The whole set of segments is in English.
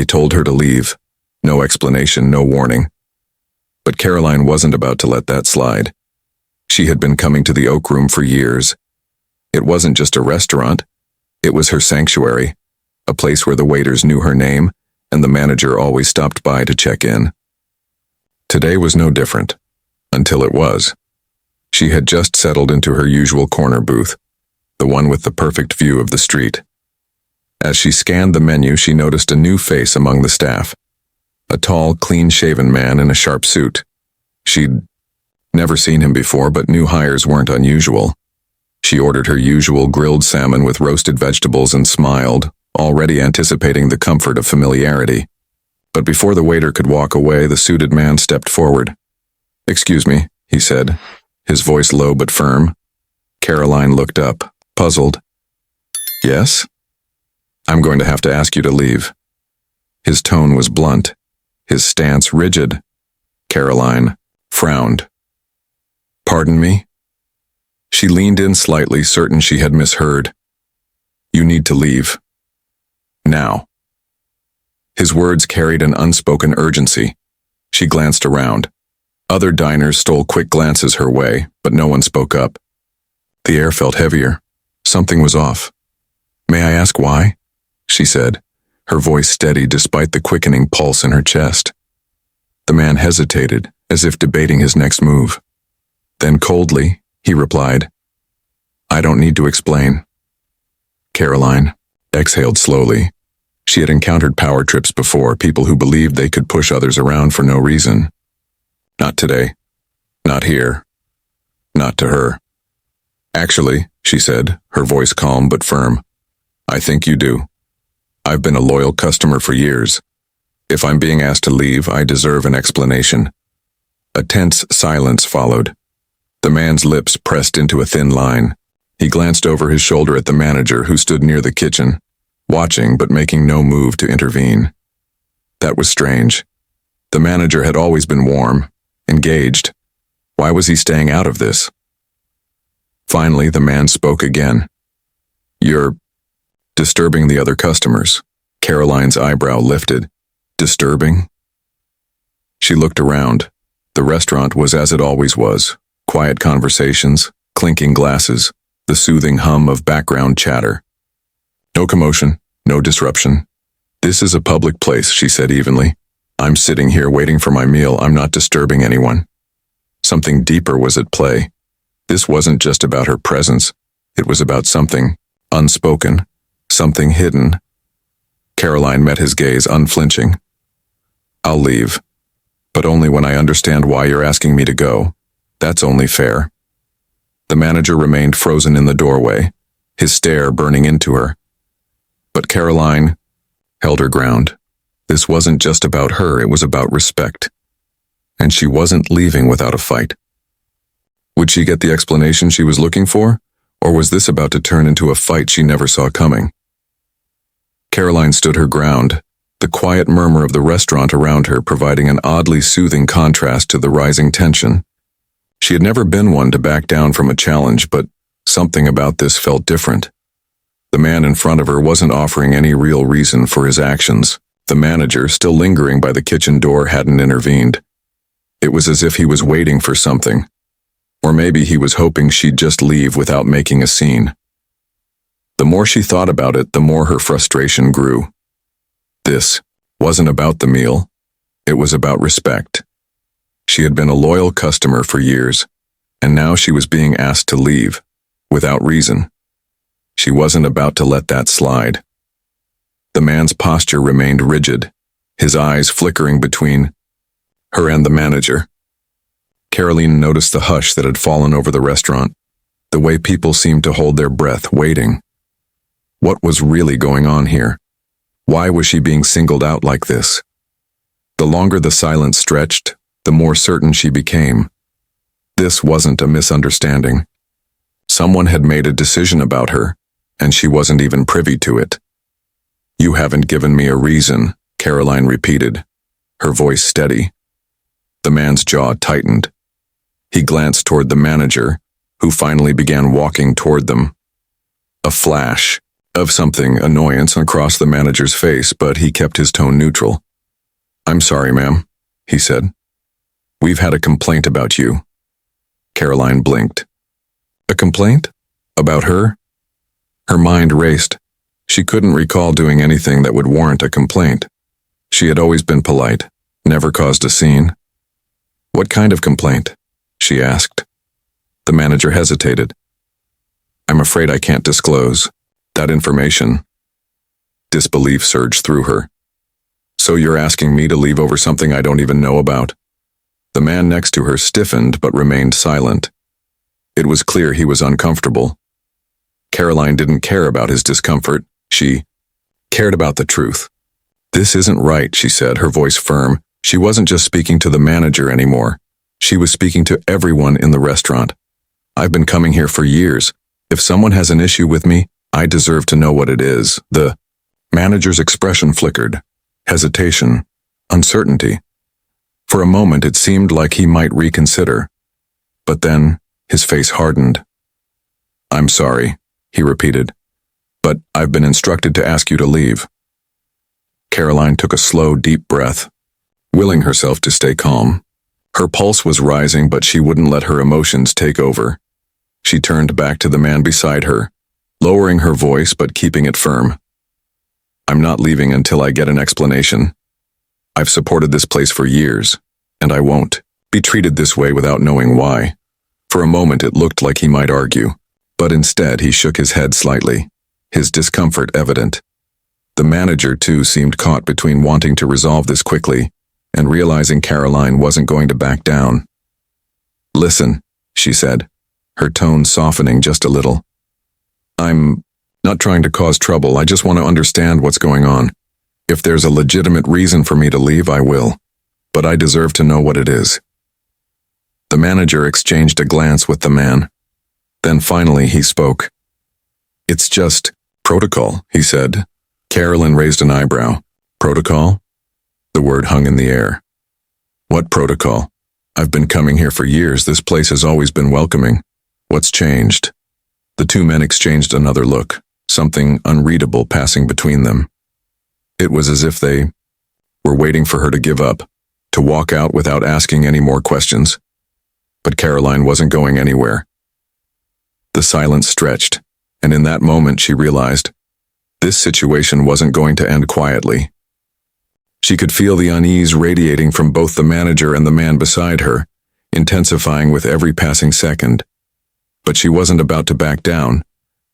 They told her to leave. No explanation, no warning. But Karoline wasn't about to let that slide. She had been coming to the Oak Room for years. It wasn't just a restaurant. It was her sanctuary, a place where the waiters knew her name and the manager always stopped by to check in. Today was no different, until it was. She had just settled into her usual corner booth, the one with the perfect view of the street. As she scanned the menu, she noticed a new face among the staff. A tall, clean-shaven man in a sharp suit. She'd never seen him before, but new hires weren't unusual. She ordered her usual grilled salmon with roasted vegetables and smiled, already anticipating the comfort of familiarity. But before the waiter could walk away, the suited man stepped forward. "Excuse me," he said, his voice low but firm. Karoline looked up, puzzled. "Yes? I'm going to have to ask you to leave." His tone was blunt, his stance rigid. Karoline frowned. "Pardon me?" She leaned in slightly, certain she had misheard. "You need to leave. Now." His words carried an unspoken urgency. She glanced around. Other diners stole quick glances her way, but no one spoke up. The air felt heavier. Something was off. "May I ask why?" she said, her voice steady despite the quickening pulse in her chest. The man hesitated, as if debating his next move. Then coldly, he replied, "I don't need to explain." Karoline exhaled slowly. She had encountered power trips before, people who believed they could push others around for no reason. Not today. Not here. Not to her. "Actually," she said, her voice calm but firm, "I think you do. I've been a loyal customer for years. If I'm being asked to leave, I deserve an explanation." A tense silence followed. The man's lips pressed into a thin line. He glanced over his shoulder at the manager, who stood near the kitchen, watching but making no move to intervene. That was strange. The manager had always been warm, engaged. Why was he staying out of this? Finally, the man spoke again. "You're disturbing the other customers." Karoline's eyebrow lifted. Disturbing? She looked around. The restaurant was as it always was. Quiet conversations, clinking glasses, the soothing hum of background chatter. No commotion, no disruption. "This is a public place," she said evenly. "I'm sitting here waiting for my meal. I'm not disturbing anyone." Something deeper was at play. This wasn't just about her presence. It was about something unspoken, something hidden. Karoline met his gaze, unflinching. "I'll leave, but only when I understand why you're asking me to go. That's only fair." The manager remained frozen in the doorway, his stare burning into her. But Karoline held her ground. This wasn't just about her, it was about respect. And she wasn't leaving without a fight. Would she get the explanation she was looking for, or was this about to turn into a fight she never saw coming? Karoline stood her ground, the quiet murmur of the restaurant around her providing an oddly soothing contrast to the rising tension. She had never been one to back down from a challenge, but something about this felt different. The man in front of her wasn't offering any real reason for his actions. The manager, still lingering by the kitchen door, hadn't intervened. It was as if he was waiting for something. Or maybe he was hoping she'd just leave without making a scene. The more she thought about it, the more her frustration grew. This wasn't about the meal. It was about respect. She had been a loyal customer for years, and now she was being asked to leave, without reason. She wasn't about to let that slide. The man's posture remained rigid, his eyes flickering between her and the manager. Karoline noticed the hush that had fallen over the restaurant, the way people seemed to hold their breath, waiting. What was really going on here? Why was she being singled out like this? The longer the silence stretched, the more certain she became. This wasn't a misunderstanding. Someone had made a decision about her, and she wasn't even privy to it. "You haven't given me a reason," Karoline repeated, her voice steady. The man's jaw tightened. He glanced toward the manager, who finally began walking toward them. A flash, of something, annoyance across the manager's face, but he kept his tone neutral. "I'm sorry, ma'am," he said. "We've had a complaint about you." Karoline blinked. A complaint? About her? Her mind raced. She couldn't recall doing anything that would warrant a complaint. She had always been polite, never caused a scene. "What kind of complaint?" she asked. The manager hesitated. "I'm afraid I can't disclose that information." Disbelief surged through her. "So you're asking me to leave over something I don't even know about?" The man next to her stiffened but remained silent. It was clear he was uncomfortable. Karoline didn't care about his discomfort. She cared about the truth. "This isn't right," she said, her voice firm. She wasn't just speaking to the manager anymore. She was speaking to everyone in the restaurant. "I've been coming here for years. If someone has an issue with me, I deserve to know what it is." The manager's expression flickered. Hesitation. Uncertainty. For a moment it seemed like he might reconsider. But then his face hardened. "I'm sorry," he repeated, "but I've been instructed to ask you to leave." Karoline took a slow, deep breath, willing herself to stay calm. Her pulse was rising, but she wouldn't let her emotions take over. She turned back to the man beside her, lowering her voice but keeping it firm. "I'm not leaving until I get an explanation. I've supported this place for years, and I won't be treated this way without knowing why." For a moment it looked like he might argue, but instead he shook his head slightly, his discomfort evident. The manager, too, seemed caught between wanting to resolve this quickly and realizing Karoline wasn't going to back down. "Listen," she said, her tone softening just a little. "I'm not trying to cause trouble. I just want to understand what's going on. If there's a legitimate reason for me to leave, I will. But I deserve to know what it is." The manager exchanged a glance with the man. Then finally he spoke. "It's just protocol," he said. Karoline raised an eyebrow. "Protocol?" The word hung in the air. "What protocol? I've been coming here for years. This place has always been welcoming. What's changed?" The two men exchanged another look, something unreadable passing between them. It was as if they were waiting for her to give up, to walk out without asking any more questions. But Karoline wasn't going anywhere. The silence stretched, and in that moment she realized this situation wasn't going to end quietly. She could feel the unease radiating from both the manager and the man beside her, intensifying with every passing second. But she wasn't about to back down,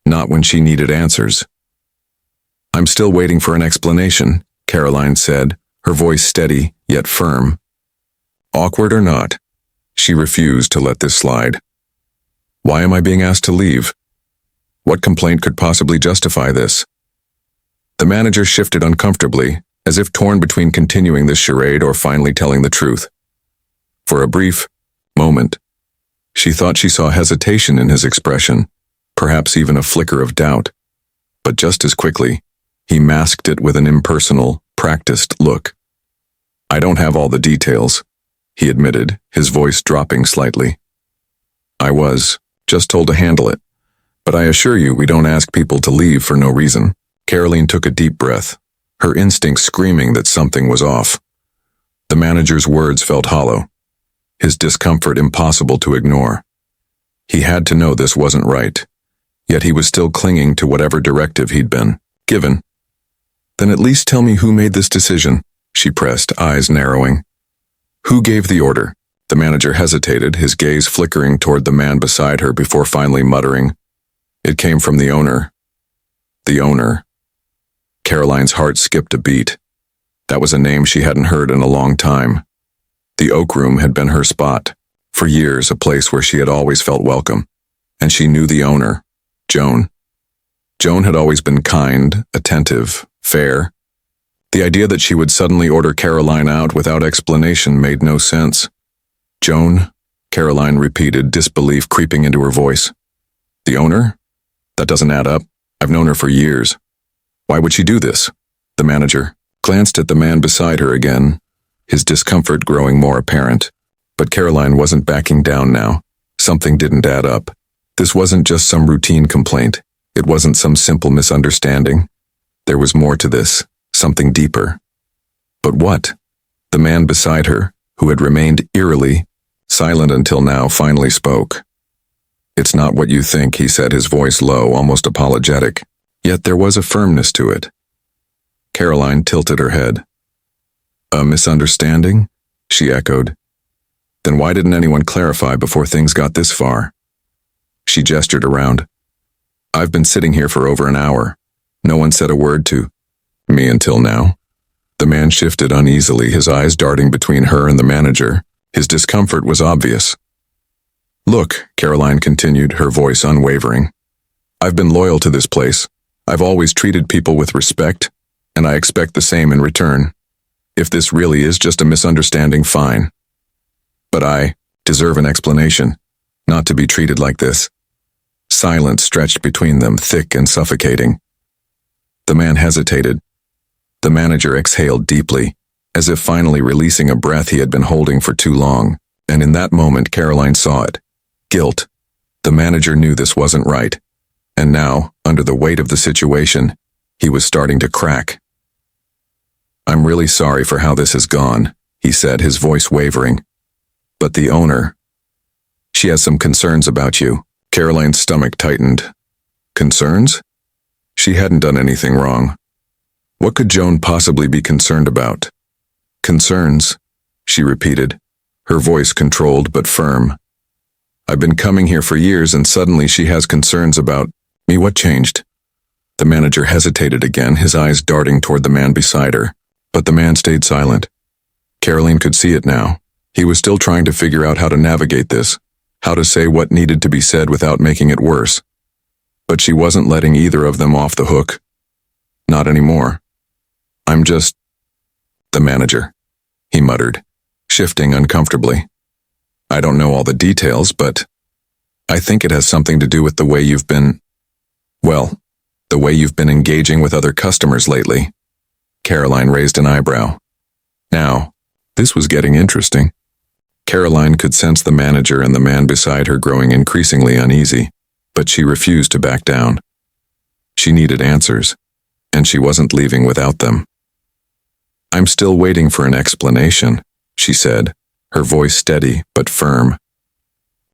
not when she needed answers. "I'm still waiting for an explanation," Karoline said, her voice steady yet firm. Awkward or not, she refused to let this slide. "Why am I being asked to leave? What complaint could possibly justify this?" The manager shifted uncomfortably, as if torn between continuing this charade or finally telling the truth. For a brief moment, she thought she saw hesitation in his expression, perhaps even a flicker of doubt. But just as quickly, he masked it with an impersonal, practiced look. "I don't have all the details," he admitted, his voice dropping slightly. "I was just told to handle it, but I assure you we don't ask people to leave for no reason." Karoline took a deep breath, her instincts screaming that something was off. The manager's words felt hollow, his discomfort impossible to ignore. He had to know this wasn't right, yet he was still clinging to whatever directive he'd been given. "Then at least tell me who made this decision," she pressed, eyes narrowing. "Who gave the order?" The manager hesitated, his gaze flickering toward the man beside her before finally muttering, "It came from the owner." The owner. Karoline's heart skipped a beat. That was a name she hadn't heard in a long time. The Oak Room had been her spot. For years, a place where she had always felt welcome. And she knew the owner, Joan. Joan had always been kind, attentive, fair. The idea that she would suddenly order Karoline out without explanation made no sense. "Joan?" Karoline repeated, disbelief creeping into her voice. "The owner? That doesn't add up. I've known her for years. Why would she do this?" The manager glanced at the man beside her again, his discomfort growing more apparent. But Karoline wasn't backing down now. Something didn't add up. This wasn't just some routine complaint. It wasn't some simple misunderstanding. There was more to this, something deeper. But what? The man beside her, who had remained eerily silent until now, finally spoke. "It's not what you think," he said, his voice low, almost apologetic. Yet there was a firmness to it. Karoline tilted her head. "A misunderstanding?" she echoed. "Then why didn't anyone clarify before things got this far?" She gestured around. "I've been sitting here for over an hour. No one said a word to me until now." The man shifted uneasily, his eyes darting between her and the manager. His discomfort was obvious. "Look," Karoline continued, her voice unwavering. "I've been loyal to this place. I've always treated people with respect, and I expect the same in return. If this really is just a misunderstanding, fine. But I deserve an explanation, not to be treated like this." Silence stretched between them, thick and suffocating. The man hesitated. The manager exhaled deeply, as if finally releasing a breath he had been holding for too long, and in that moment Karoline saw it. Guilt. The manager knew this wasn't right, and now, under the weight of the situation, he was starting to crack. "I'm really sorry for how this has gone," he said, his voice wavering. "But the owner, she has some concerns about you." Karoline's stomach tightened. Concerns? She hadn't done anything wrong. What could Joan possibly be concerned about? "Concerns," she repeated, her voice controlled but firm. "I've been coming here for years and suddenly she has concerns about me. What changed?" The manager hesitated again, his eyes darting toward the man beside her. But the man stayed silent. Karoline could see it now. He was still trying to figure out how to navigate this, how to say what needed to be said without making it worse. But she wasn't letting either of them off the hook. Not anymore. "I'm just the manager," he muttered, shifting uncomfortably. "I don't know all the details, but I think it has something to do with the way you've been, well, the way you've been engaging with other customers lately." Karoline raised an eyebrow. Now, this was getting interesting. Karoline could sense the manager and the man beside her growing increasingly uneasy, but she refused to back down. She needed answers, and she wasn't leaving without them. "I'm still waiting for an explanation," she said, her voice steady but firm.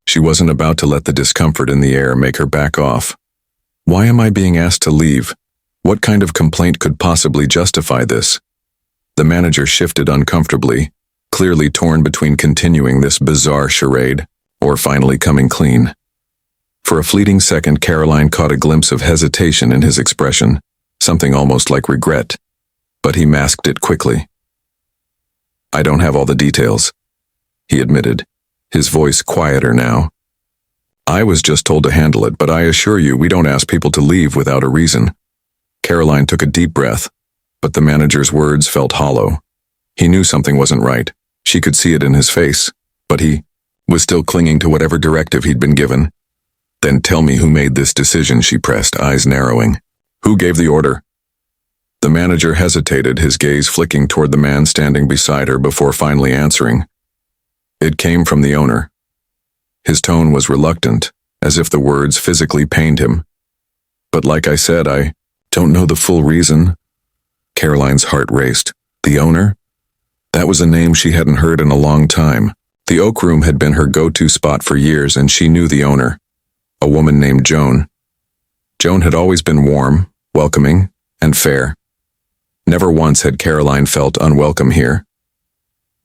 She wasn't about to let the discomfort in the air make her back off. "Why am I being asked to leave? What kind of complaint could possibly justify this?" The manager shifted uncomfortably, clearly torn between continuing this bizarre charade or finally coming clean. For a fleeting second, Karoline caught a glimpse of hesitation in his expression, something almost like regret, but he masked it quickly. "I don't have all the details," he admitted, his voice quieter now. "I was just told to handle it, but I assure you we don't ask people to leave without a reason." Karoline took a deep breath, but the manager's words felt hollow. He knew something wasn't right. She could see it in his face, but he was still clinging to whatever directive he'd been given. "Then tell me who made this decision," she pressed, eyes narrowing. "Who gave the order?" The manager hesitated, his gaze flicking toward the man standing beside her before finally answering. "It came from the owner." His tone was reluctant, as if the words physically pained him. "But like I said, I don't know the full reason." Karoline's heart raced. The owner? That was a name she hadn't heard in a long time. The Oak Room had been her go-to spot for years, and she knew the owner. A woman named Joan. Joan had always been warm, welcoming, and fair. Never once had Karoline felt unwelcome here.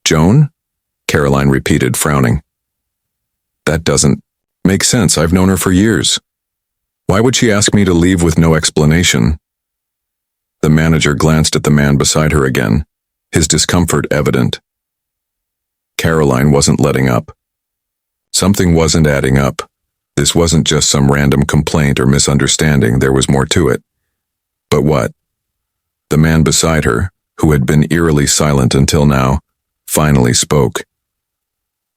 "Joan?" Karoline repeated, frowning. "That doesn't make sense. I've known her for years. Why would she ask me to leave with no explanation?" The manager glanced at the man beside her again, his discomfort evident. Karoline wasn't letting up. Something wasn't adding up. This wasn't just some random complaint or misunderstanding, there was more to it. But what? The man beside her, who had been eerily silent until now, finally spoke.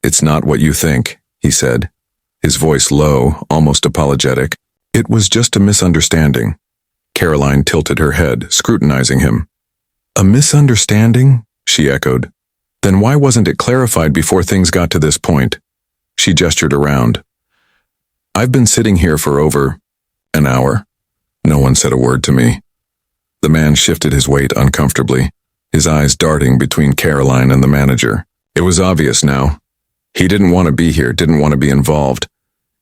"It's not what you think," he said, his voice low, almost apologetic. "It was just a misunderstanding." Karoline tilted her head, scrutinizing him. "A misunderstanding?" she echoed. "Then why wasn't it clarified before things got to this point?" She gestured around. "I've been sitting here for over an hour. No one said a word to me. The man shifted his weight uncomfortably, his eyes darting between Karoline and the manager. It was obvious now. He didn't want to be here, didn't want to be involved.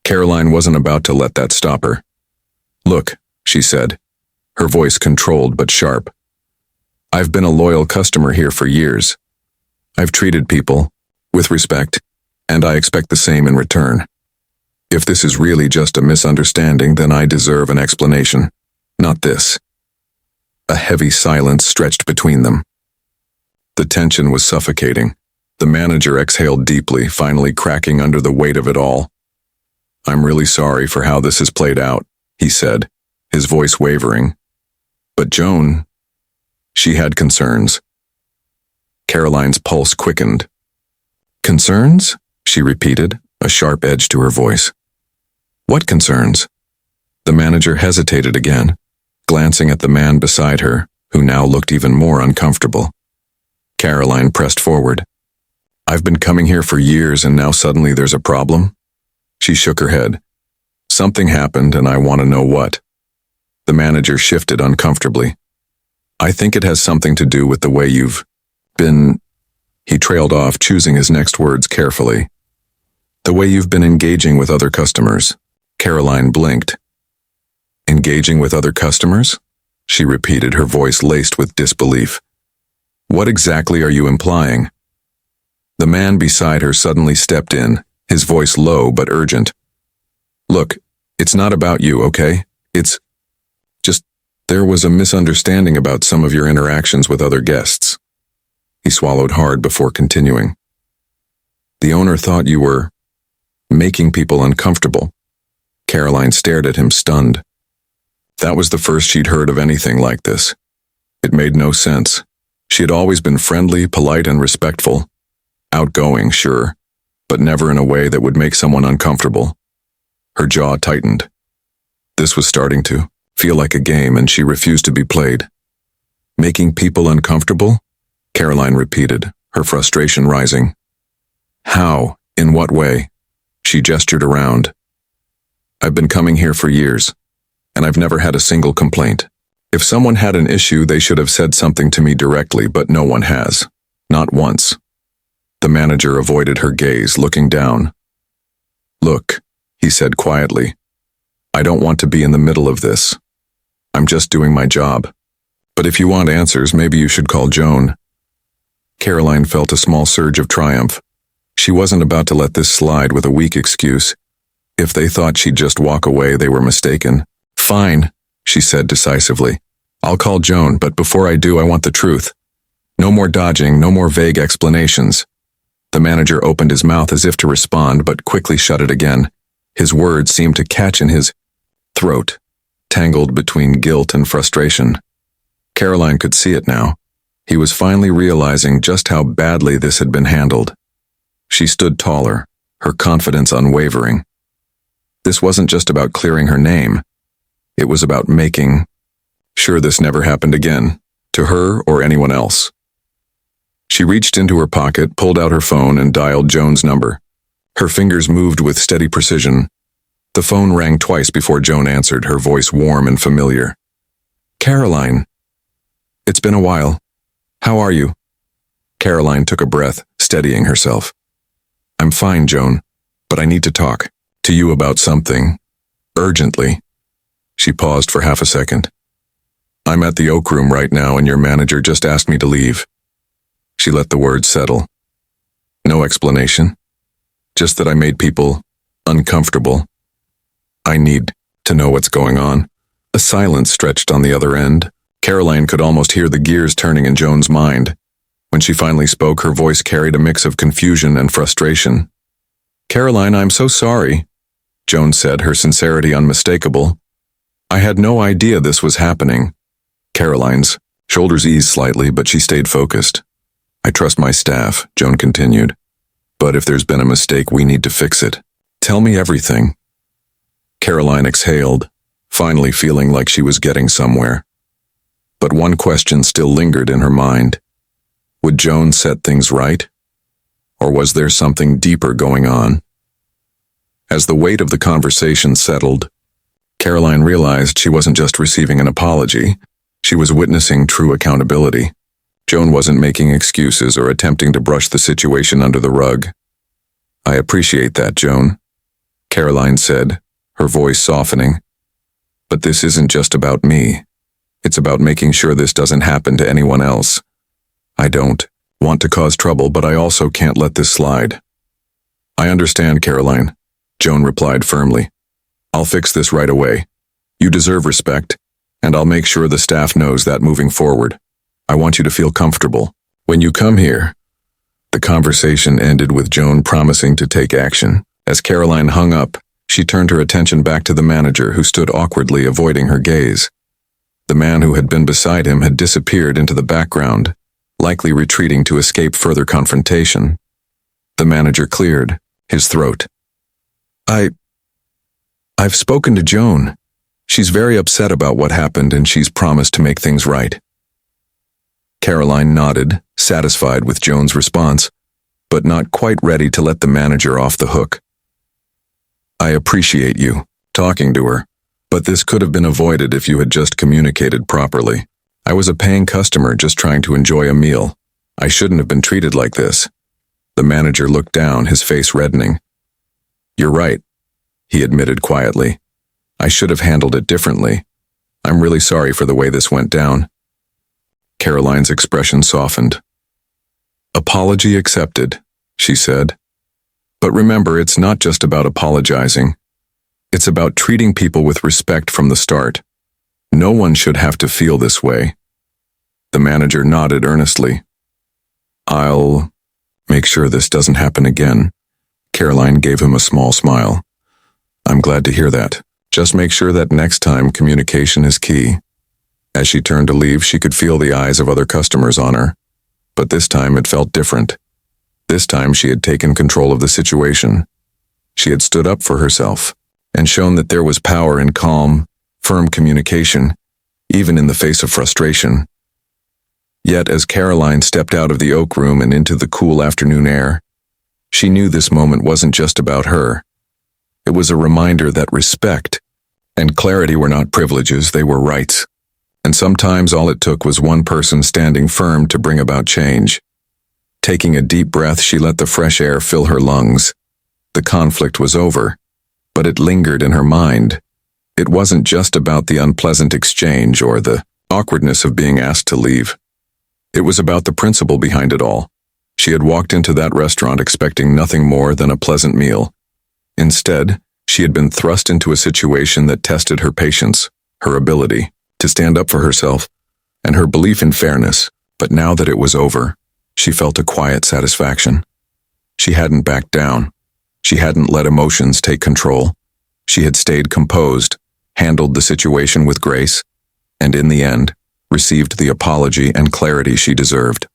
Karoline wasn't about to let that stop her. "Look," she said, her voice controlled but sharp. "I've been a loyal customer here for years. I've treated people with respect, and I expect the same in return. If this is really just a misunderstanding, then I deserve an explanation, not this." A heavy silence stretched between them. The tension was suffocating. The manager exhaled deeply, finally cracking under the weight of it all. "I'm really sorry for how this has played out," he said, his voice wavering. "But Joan, she had concerns." Karoline's pulse quickened. "Concerns?" she repeated, a sharp edge to her voice. "What concerns?" The manager hesitated again, glancing at the man beside her, who now looked even more uncomfortable. Karoline pressed forward. "I've been coming here for years and now suddenly there's a problem?" She shook her head. "Something happened and I want to know what." The manager shifted uncomfortably. "I think it has something to do with the way you've been—" He trailed off, choosing his next words carefully. "The way you've been engaging with other customers." Karoline blinked. "Engaging with other customers?" she repeated, her voice laced with disbelief. "What exactly are you implying?" The man beside her suddenly stepped in, his voice low but urgent. "Look, it's not about you, okay? It's just there was a misunderstanding about some of your interactions with other guests." He swallowed hard before continuing. "The owner thought you were making people uncomfortable." Karoline stared at him, stunned. That was the first she'd heard of anything like this. It made no sense. She had always been friendly, polite, and respectful. Outgoing, sure, but never in a way that would make someone uncomfortable. Her jaw tightened. This was starting to feel like a game, and she refused to be played. "Making people uncomfortable?" Karoline repeated, her frustration rising. "How? In what way?" She gestured around. "I've been coming here for years, and I've never had a single complaint. If someone had an issue, they should have said something to me directly, but no one has. Not once." The manager avoided her gaze, looking down. "Look," he said quietly, "I don't want to be in the middle of this. I'm just doing my job. But if you want answers, maybe you should call Joan." Karoline felt a small surge of triumph. She wasn't about to let this slide with a weak excuse. If they thought she'd just walk away, they were mistaken. "Fine," she said decisively. "I'll call Joan, but before I do, I want the truth. No more dodging, no more vague explanations." The manager opened his mouth as if to respond, but quickly shut it again. His words seemed to catch in his throat, tangled between guilt and frustration. Karoline could see it now. He was finally realizing just how badly this had been handled. She stood taller, her confidence unwavering. This wasn't just about clearing her name. It was about making sure this never happened again, to her or anyone else. She reached into her pocket, pulled out her phone, and dialed Joan's number. Her fingers moved with steady precision. The phone rang twice before Joan answered, her voice warm and familiar. "Karoline. It's been a while. How are you?" Karoline took a breath, steadying herself. "I'm fine, Joan, but I need to talk to you about something. Urgently." She paused for half a second. "I'm at the Oak Room right now, and your manager just asked me to leave." She let the words settle. "No explanation. Just that I made people uncomfortable. I need to know what's going on." A silence stretched on the other end. Karoline could almost hear the gears turning in Joan's mind. When she finally spoke, her voice carried a mix of confusion and frustration. "Karoline, I'm so sorry," Joan said, her sincerity unmistakable. "I had no idea this was happening." Karoline's shoulders eased slightly, but she stayed focused. "I trust my staff," Joan continued. "But if there's been a mistake, we need to fix it. Tell me everything." Karoline exhaled, finally feeling like she was getting somewhere. But one question still lingered in her mind. Would Joan set things right? Or was there something deeper going on? As the weight of the conversation settled, Karoline realized she wasn't just receiving an apology, she was witnessing true accountability. Joan wasn't making excuses or attempting to brush the situation under the rug. "I appreciate that, Joan," Karoline said, her voice softening. "But this isn't just about me. It's about making sure this doesn't happen to anyone else. I don't want to cause trouble, but I also can't let this slide." "I understand, Karoline," Joan replied firmly. "I'll fix this right away. You deserve respect, and I'll make sure the staff knows that moving forward. I want you to feel comfortable when you come here." The conversation ended with Joan promising to take action. As Karoline hung up, she turned her attention back to the manager, who stood awkwardly avoiding her gaze. The man who had been beside him had disappeared into the background, likely retreating to escape further confrontation. The manager cleared his throat. I've spoken to Joan. She's very upset about what happened, and she's promised to make things right." Karoline nodded, satisfied with Joan's response, but not quite ready to let the manager off the hook. "I appreciate you talking to her, but this could have been avoided if you had just communicated properly. I was a paying customer just trying to enjoy a meal. I shouldn't have been treated like this." The manager looked down, his face reddening. "You're right," he admitted quietly. "I should have handled it differently. I'm really sorry for the way this went down." Karoline's expression softened. "Apology accepted," she said. "But remember, it's not just about apologizing. It's about treating people with respect from the start. No one should have to feel this way." The manager nodded earnestly. "I'll make sure this doesn't happen again." Karoline gave him a small smile. "I'm glad to hear that. Just make sure that next time communication is key." As she turned to leave, she could feel the eyes of other customers on her. But this time it felt different. This time she had taken control of the situation. She had stood up for herself and shown that there was power in calm, firm communication, even in the face of frustration. Yet as Karoline stepped out of the oak room and into the cool afternoon air, she knew this moment wasn't just about her. It was a reminder that respect and clarity were not privileges, they were rights. And sometimes all it took was one person standing firm to bring about change. Taking a deep breath, she let the fresh air fill her lungs. The conflict was over, but it lingered in her mind. It wasn't just about the unpleasant exchange or the awkwardness of being asked to leave. It was about the principle behind it all. She had walked into that restaurant expecting nothing more than a pleasant meal. Instead, she had been thrust into a situation that tested her patience, her ability to stand up for herself, and her belief in fairness. But now that it was over, she felt a quiet satisfaction. She hadn't backed down. She hadn't let emotions take control. She had stayed composed, handled the situation with grace, and in the end, received the apology and clarity she deserved.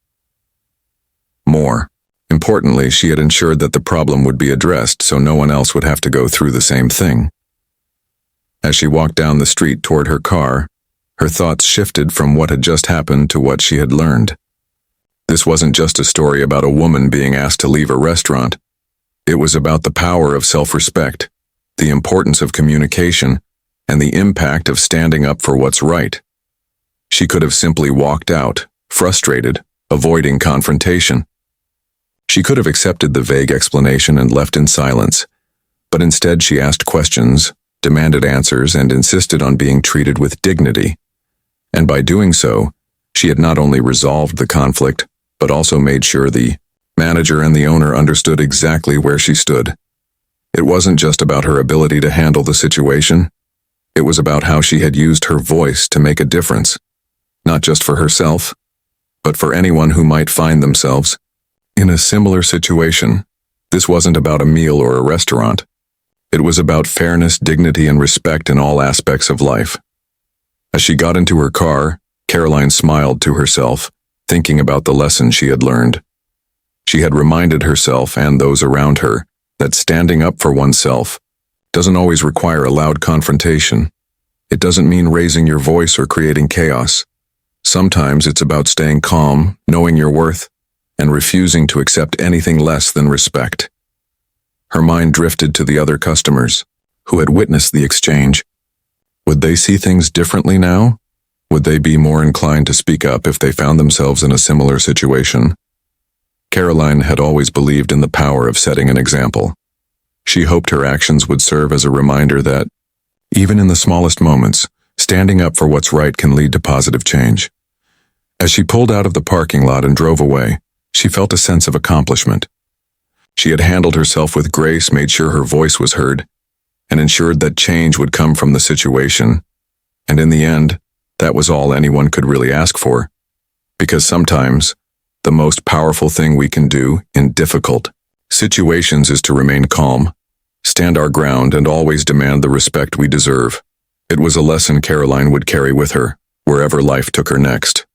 More importantly, she had ensured that the problem would be addressed so no one else would have to go through the same thing. As she walked down the street toward her car, her thoughts shifted from what had just happened to what she had learned. This wasn't just a story about a woman being asked to leave a restaurant. It was about the power of self-respect, the importance of communication, and the impact of standing up for what's right. She could have simply walked out, frustrated, avoiding confrontation. She could have accepted the vague explanation and left in silence, but instead she asked questions, demanded answers, and insisted on being treated with dignity. And by doing so, she had not only resolved the conflict, but also made sure the manager and the owner understood exactly where she stood. It wasn't just about her ability to handle the situation. It was about how she had used her voice to make a difference, not just for herself, but for anyone who might find themselves in a similar situation. This wasn't about a meal or a restaurant. It was about fairness, dignity, and respect in all aspects of life. As she got into her car, Karoline smiled to herself, thinking about the lesson she had learned. She had reminded herself and those around her that standing up for oneself doesn't always require a loud confrontation. It doesn't mean raising your voice or creating chaos. Sometimes it's about staying calm, knowing your worth, and refusing to accept anything less than respect. Her mind drifted to the other customers who had witnessed the exchange. Would they see things differently now? Would they be more inclined to speak up if they found themselves in a similar situation? Karoline had always believed in the power of setting an example. She hoped her actions would serve as a reminder that, even in the smallest moments, standing up for what's right can lead to positive change. As she pulled out of the parking lot and drove away, she felt a sense of accomplishment. She had handled herself with grace, made sure her voice was heard, and ensured that change would come from the situation. And in the end, that was all anyone could really ask for. Because sometimes, the most powerful thing we can do in difficult situations is to remain calm, stand our ground, and always demand the respect we deserve. It was a lesson Karoline would carry with her, wherever life took her next.